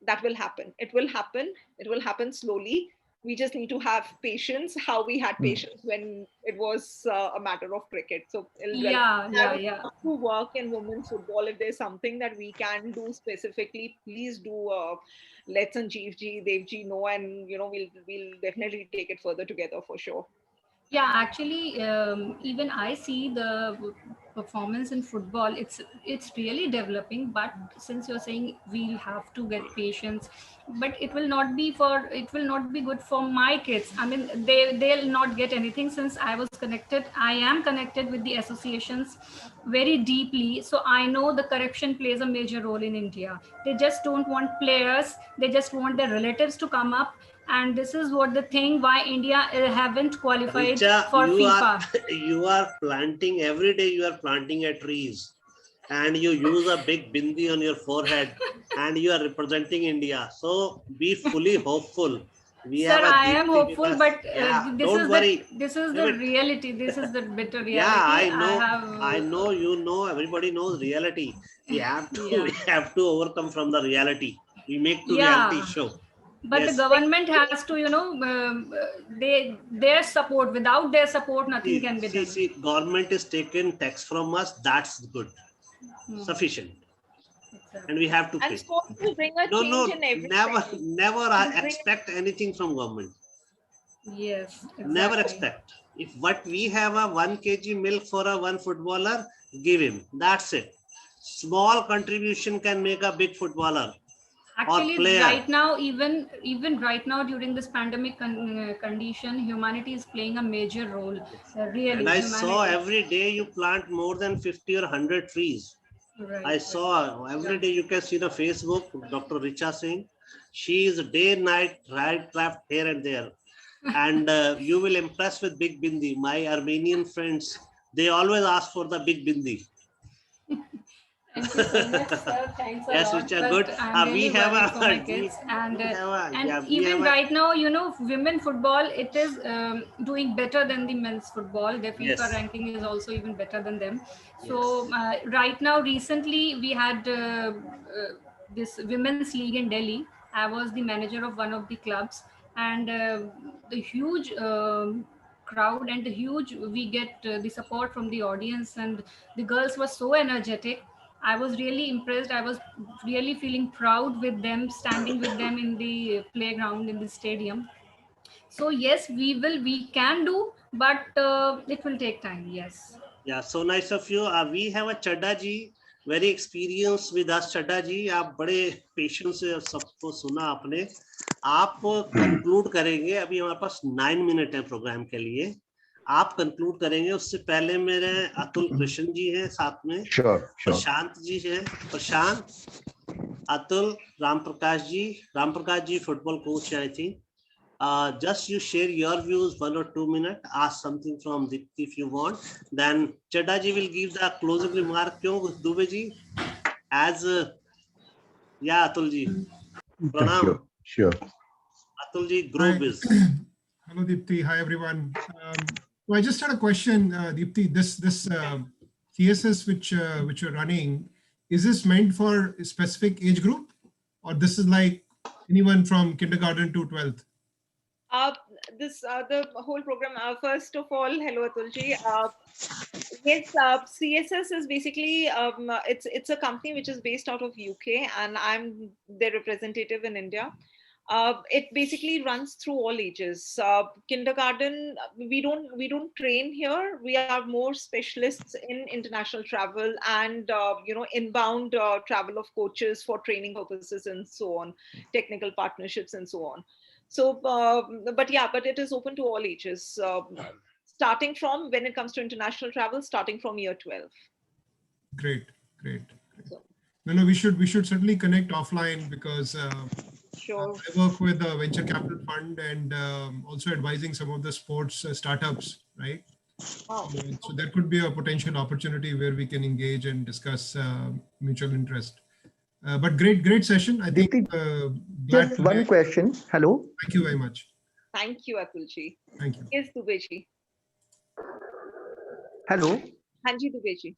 That will happen. It will happen slowly. We just need to have patience, how we had patience when it was a matter of cricket. So it'll develop. Yeah, I yeah, would yeah. love to work in women's football. If there's something that we can do specifically, please do. Let Sanjeev ji, Dev ji know, and we'll definitely take it further together for sure. Yeah, actually, even I see the performance in football. It's really developing. But since you're saying we'll have to get patience, but it will not be good for my kids. I mean, they'll not get anything, since I was connected. I am connected with the associations very deeply, so I know the corruption plays a major role in India. They just don't want players. They just want their relatives to come up, and this is what the thing why India haven't qualified Richa, for you are FIFA. you are planting every day. You are planting a trees, and you use a big bindi on your forehead, and you are representing India. So be fully hopeful. We Sir, have a I am Deepti with hopeful, us. but Yeah, this don't is worry. the reality. This is the bitter reality. Yeah, I know. have, I know. You know. Everybody knows reality. We have to. Yeah. We have to overcome from the reality. We make to reality Yeah. show. But the Yes. government has to, their support. Without their support, nothing can be done. See, government is taking tax from us. That's good, sufficient, and we have to And pay. sports will bring a change in Never, everything. never It will bring expect anything from government. Yes, exactly. Never expect. If what we have a 1 kg milk for a one footballer, give him. That's it. Small contribution can make a big footballer or Actually, player. right now, even right now during this pandemic condition, humanity is playing a major role. Really, And I saw humanity. every day you plant more than 50 or 100 trees. Right, I saw every day you can see the Facebook, Dr. Richa Singh. She is day and night, right, left, here and there. And you will impress with big bindi. My Armenian friends, they always ask for the big bindi. Thank you so much, sir. Thanks a Yes, lot. Richa, But good. I'm We really have worried for my a, kids. And we even have a, right now, women football, it is doing better than the men's football. Their FIFA yes, ranking is also even better than them. So yes. right now, recently, we had this women's league in Delhi. I was the manager of one of the clubs, and the huge crowd and the huge we get the support from the audience, and the girls were so energetic. I was really impressed. I was really feeling proud with them, standing with them in the playground in the stadium. So yes, we can do, but it will take time. Yes. Yeah, so nice of you. We have a Chadda ji, very experienced with us. Chadda ji, आप बड़े patience से सबको सुना आपने. आप conclude करेंगे. अभी हमारे पास 9 मिनट है प्रोग्राम के लिए. आप कंक्लूड करेंगे. उससे पहले मेरे अतुल कृष्ण जी हैं साथ में. प्रशांत जी हैं. प्रशांत, अतुल, राम प्रकाश जी फुटबॉल कोच है I think. Just you share your views 1 or 2 minutes. Ask something from Deepti if you want. Then Chadda ji will give the closing remark. Kyun Dubey ji? As yeah, Atul ji. Pranam. Sure. Atul ji, grow biz. Hello, Deepti. Hi, everyone. So I just had a question, Deepti. This CSS which you're running, is this meant for a specific age group, or this is like anyone from kindergarten to 12th? The whole program. First of all, hello Atulji. Yes, CSS is basically it's a company which is based out of UK, and I'm their representative in India. It basically runs through all ages. Kindergarten, we don't train here. We are more specialists in international travel and inbound travel of coaches for training purposes and so on, technical partnerships and so on. So, but it is open to all ages. Starting from, when it comes to international travel, starting from year 12. Great. So, No, we should certainly connect offline, because sure. I work with a venture capital fund and also advising some of the sports startups, right? Wow. So there could be a potential opportunity where we can engage and discuss mutual interest. But great session. I think. Just one question. Hello. Thank you very much. Thank you, Atulji. Thank you. Yes, Dubeji. Hello. Hanji Dubeji.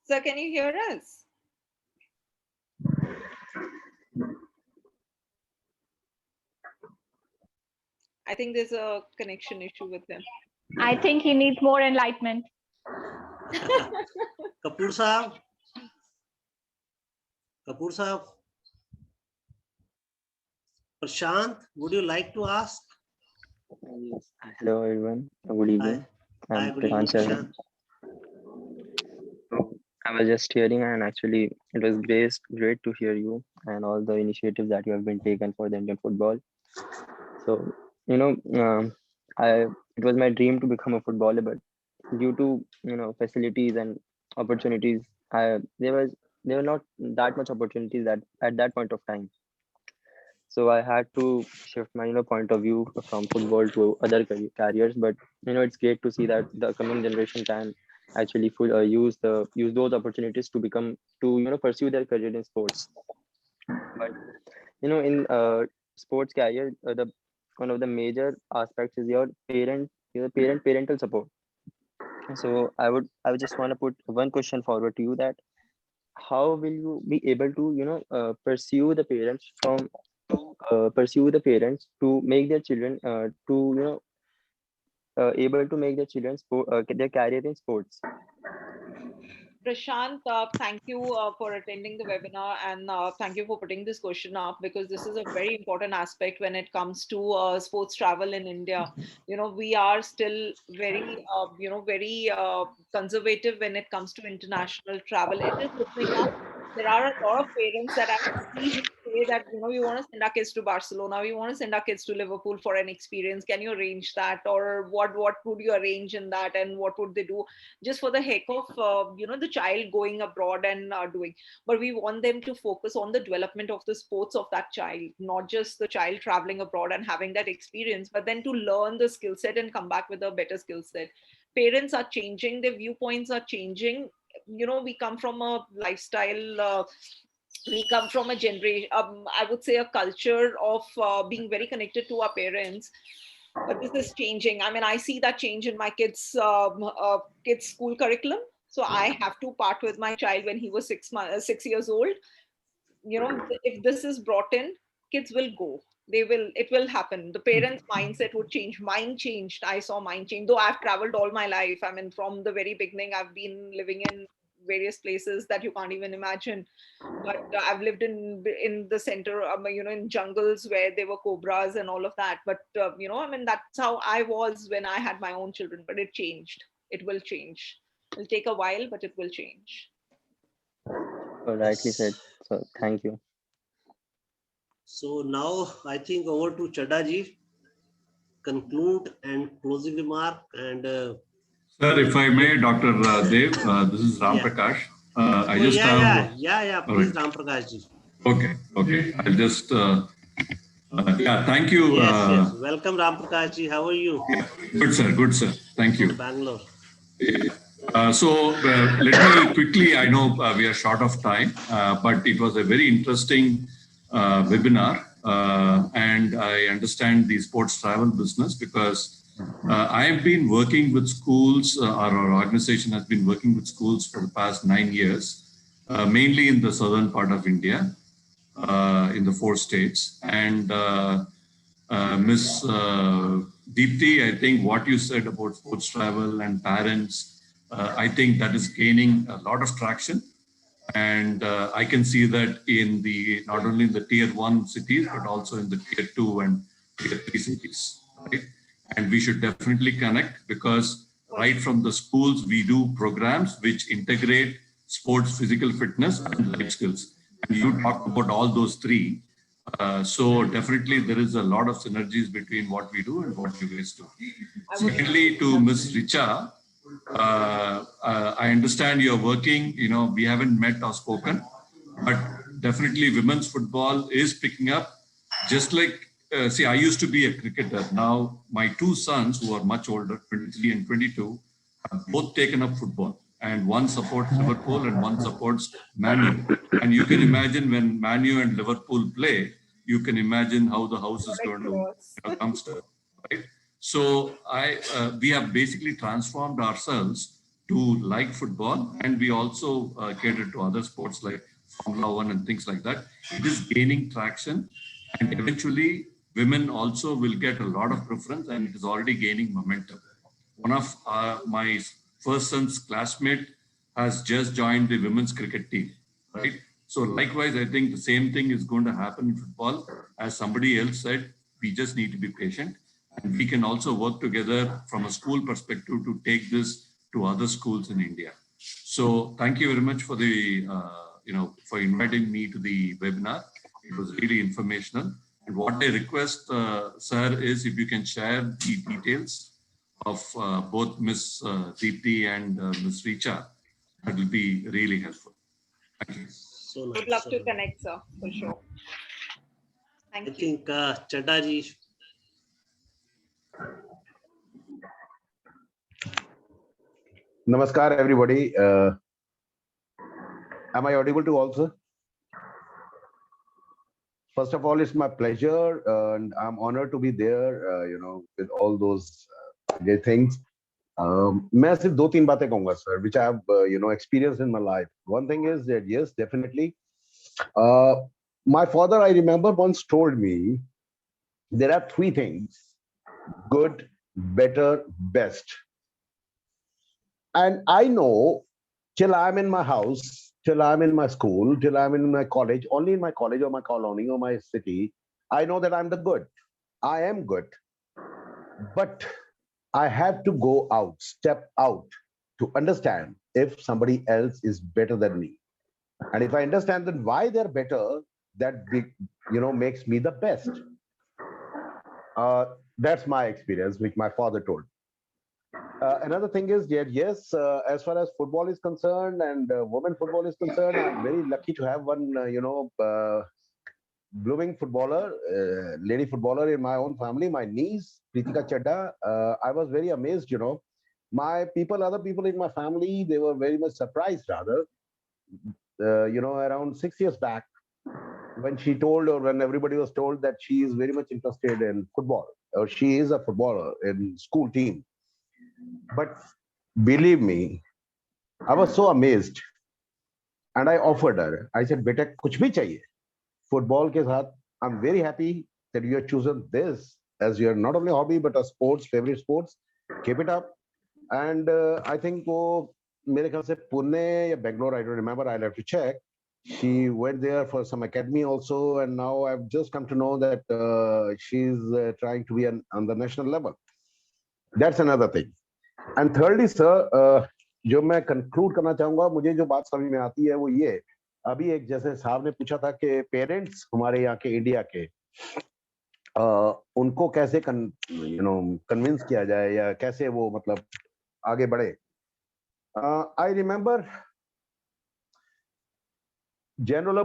Sir, can you hear us? I think there's a connection issue with him. I think he needs more enlightenment. Kapoor Sahab. Prashant, would you like to ask? Yes. Hello, everyone. Good evening. Hi, I'm good evening, Prashant. So, I was just hearing, and actually, it was great to hear you and all the initiatives that you have been taken for the Indian football. So, it was my dream to become a footballer, but due to facilities and opportunities, there were not that much opportunities that at that point of time. So I had to shift my point of view from football to other careers. But it's great to see that the coming generation can actually use those opportunities to pursue their career in sports. But in sports career, the one of the major aspects is parental support. So I would just want to put one question forward to you, that how will you be able to pursue the parents to make their children to able to make their children their career in sports. Prashant, thank you for attending the webinar, and thank you for putting this question up, because this is a very important aspect when it comes to sports travel in India. We are still very conservative when it comes to international travel. It is opening up. There are a lot of parents that I see who say that, we want to send our kids to Barcelona, we want to send our kids to Liverpool for an experience. Can you arrange that? Or what would you arrange in that? And what would they do just for the heck of, the child going abroad and doing? But we want them to focus on the development of the sports of that child, not just the child traveling abroad and having that experience, but then to learn the skill set and come back with a better skill set. Parents are changing, their viewpoints are changing. We come from a lifestyle, we come from a generation, I would say a culture of being very connected to our parents. But this is changing. I mean, I see that change in my kids' school curriculum. So I have to part with my child when he was 6 years old. If this is brought in, kids will go. It will happen. The parents' mindset would change. Mine changed. I saw mine change. Though I've traveled all my life. I mean, from the very beginning, I've been living in various places that you can't even imagine. But I've lived in the center, in jungles where there were cobras and all of that. But I mean, that's how I was when I had my own children. But it changed. It will change. It'll take a while, but it will change. Rightly said. So thank you. So now I think over to Chadaji, conclude and closing remark. And sir, if I may, Dr. Dev, this is Ram Prakash. I just have. Please, Ram Prakash ji. Okay. I'll just. Thank you. Yes. Welcome, Ram Prakash ji. How are you? Yeah, good, sir. Thank you. Bangalore. So let me quickly, I know we are short of time, but it was a very interesting webinar, and I understand the sports travel business because I have been working with schools, our organization has been working with schools for the past 9 years, mainly in the southern part of India, in the 4 states. And Ms. Deepti, I think what you said about sports travel and parents, I think that is gaining a lot of traction. And I can see that in not only in the tier 1 cities, but also in the tier 2 and tier 3 cities. Right? And we should definitely connect, because right from the schools, we do programs which integrate sports, physical fitness, and life skills. And you talked about all those 3. So definitely there is a lot of synergies between what we do and what you guys do. Secondly, to Ms. Richa, I understand you're working, we haven't met or spoken, but definitely women's football is picking up. Just like, I used to be a cricketer. Now my 2 sons, who are much older, 23 and 22, have both taken up football. And one supports Liverpool and one supports Man U. And you can imagine when Man U and Liverpool play, you can imagine how the house is going to come to, right? So we have basically transformed ourselves to like football, and we also cater to other sports like Formula 1 and things like that. It is gaining traction, and eventually women also will get a lot of preference, and it is already gaining momentum. One of my first son's classmate has just joined the women's cricket team, right? So likewise, I think the same thing is going to happen in football. As somebody else said, we just need to be patient, and we can also work together from a school perspective to take this to other schools in India. So thank you very much for for inviting me to the webinar. It was really informational. And what I request, sir, is if you can share the details of both Ms. Deepti and Ms. Richa, that will be really helpful. Thank you. So nice. Would love to connect, sir, for sure. Thank you. I think Chadaji. Namaskar, everybody. Am I audible to all, sir? First of all, it's my pleasure, and I'm honored to be there, with all those great things. मैं सिर्फ 2-3 बातें कहूंगा, sir, which I have, experienced in my life. One thing is that, yes, definitely. My father, I remember, once told me, there are 3 things: good, better, best. And I know, till I'm in my house, till I'm in my school, till I'm in my college, only in my college or my colony or my city, I know that I'm the good. I am good. But I have to go out, step out to understand if somebody else is better than me. And if I understand then why they're better, that makes me the best. That's my experience, which my father told. Another thing is that, yes, as far as football is concerned and women football is concerned, I'm very lucky to have one, blooming footballer, lady footballer in my own family, my niece, Pritika Chadda. I was very amazed, other people in my family, they were very much surprised rather, around 6 years back, when she told, or when everybody was told that she is very much interested in football, or she is a footballer in school team. But believe me, I was so amazed, and I offered her. I said, "Beta, kuch bhi chahiye. Football ke saath, I'm very happy that you have chosen this as your not only hobby but a favorite sports. Keep it up." And I think mere khayal se Pune or Bangalore, I don't remember. I'll have to check. She went there for some academy also, and now I've just come to know that she's trying to be on the national level. That's another thing. And thirdly, sir, जो मैं conclude करना चाहूंगा, मुझे जो बात समझ में आती है वो ये, अभी एक जैसे साहब ने पूछा था कि पेरेंट्स हमारे यहाँ के इंडिया के उनको कैसे कन्विंस किया जाए या कैसे वो मतलब आगे बढ़े. आई रिमेम्बर जनरल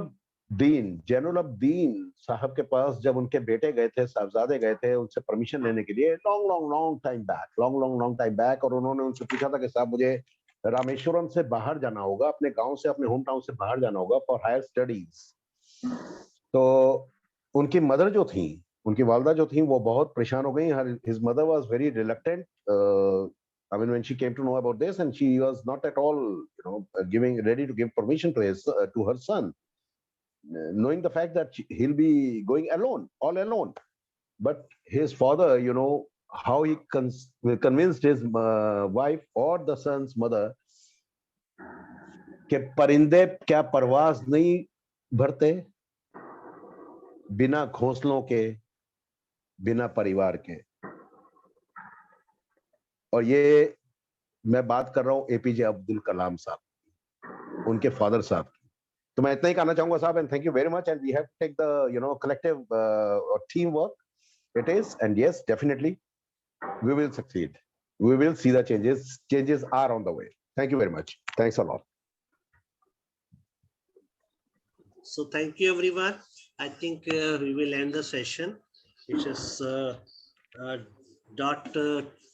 अब्दीन साहब के पास जब उनके बेटे गए थे, साहबजादे गए थे उनसे परमिशन लेने के लिए लॉन्ग टाइम बैक, और उन्होंने उनसे पूछा था कि साहब मुझे रामेश्वरम से बाहर जाना होगा, अपने गांव से, अपने होम टाउन से बाहर जाना होगा फॉर हायर स्टडीज. तो उनकी मदर जो थी, उनकी वालदा जो थी, वो बहुत परेशान हो गई. His mother was very reluctant. I mean, when she came to know about this, and she was not at all, ready to give permission to her son, knowing the fact that he'll be going alone, all alone. But his father, how he convinced his wife or the son's mother कि परिंदे क्या परवाज नहीं भरते बिना घोंसलों के, बिना परिवार के. और ये मैं बात कर रहा हूं एपीजे अब्दुल कलाम साहब, उनके फादर साहब. तो मैं इतना ही कहना चाहूंगा साहब, and thank you very much, and we have to take the collective teamwork it is, and yes, definitely we will succeed. We will see the changes are on the way. Thank you very much. Thanks a lot. So thank you everyone. I think we will end the session, which is dot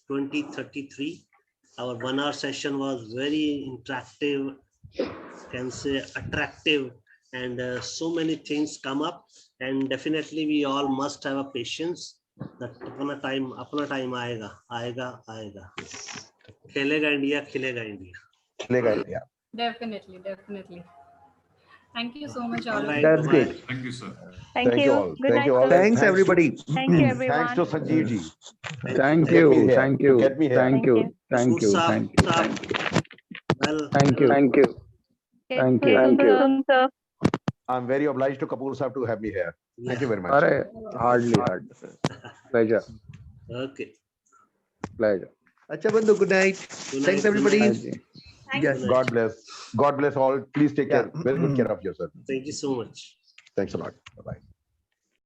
2033. Our 1 hour session was very interactive, can say attractive, and so many things come up, and definitely we all must have a patience that apna time aayega. Khelega India. Definitely. Thank you so much, all. Right, That's bye-bye. great. Thank you, sir. Thank you. All. Good Thank night, you all. sir. Thanks, everybody. Thank you, everyone. Thanks to Sanjeev ji. Thank Get me you. here. Thank you. Get me here. Thank you. Thank you. Saab, Thank you. Saab. Well, Thank you. Thank you. Thank you. Sir. I'm very obliged to Kapoor Saab to have me here. Thank you very much. Arre, hardly. Pleasure. okay. Pleasure. Acha Bandhu, good night. Good night, Thanks, good everybody. Night ji. Yes. God bless. God bless all. Please take care. Very good care of yourself. Thank you so much. Thanks a lot. Bye-bye.